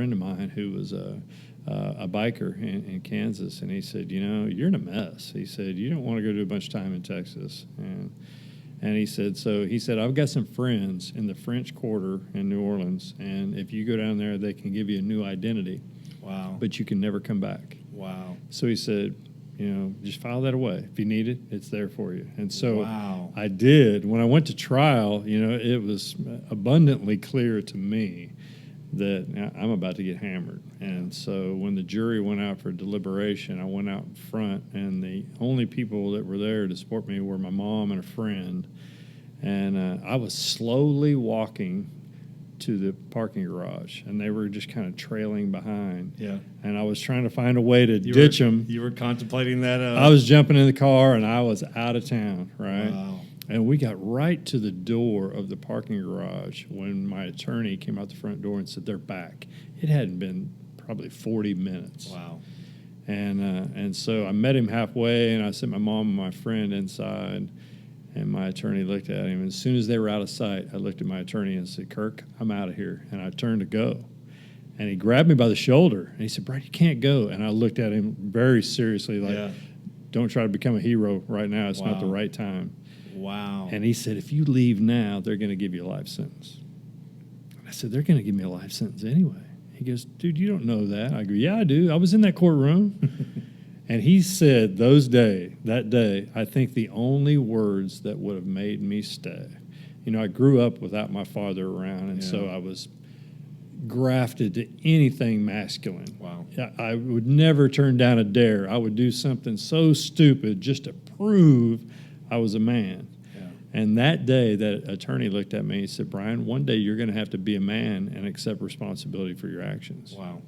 friend of mine who was a biker in Kansas, and he said, you're in a mess. He said, you don't want to go do a bunch of time in Texas. And he said, I've got some friends in the French Quarter in New Orleans, and if you go down there, they can give you a new identity. Wow. But you can never come back. Wow. So he said, just file that away. If you need it, it's there for you. And so wow. I did. When I went to trial, it was abundantly clear to me that I'm about to get hammered. And so when the jury went out for deliberation, I went out in front, and the only people that were there to support me were my mom and a friend. And I was slowly walking to the parking garage, and they were just kind of trailing behind. Yeah. And I was trying to find a way to ditch them. You were contemplating that? I was jumping in the car, and I was out of town, right? Wow. And we got right to the door of the parking garage when my attorney came out the front door and said, they're back. It hadn't been probably 40 minutes. Wow. And so I met him halfway, and I sent my mom and my friend inside, and my attorney looked at him. And as soon as they were out of sight, I looked at my attorney and said, Kirk, I'm out of here. And I turned to go. And he grabbed me by the shoulder, and he said, Bryan, you can't go. And I looked at him very seriously, like, don't try to become a hero right now. It's not the right time. Wow. And he said, if you leave now, they're going to give you a life sentence. And I said, they're going to give me a life sentence anyway. He goes, dude, you don't know that. I go, yeah, I do. I was in that courtroom. And he said that day, I think the only words that would have made me stay. I grew up without my father around, and so I was grafted to anything masculine. Wow. I would never turn down a dare. I would do something so stupid just to prove I was a man. Yeah. And that day, that attorney looked at me and said, Bryan, one day you're going to have to be a man and accept responsibility for your actions. Wow.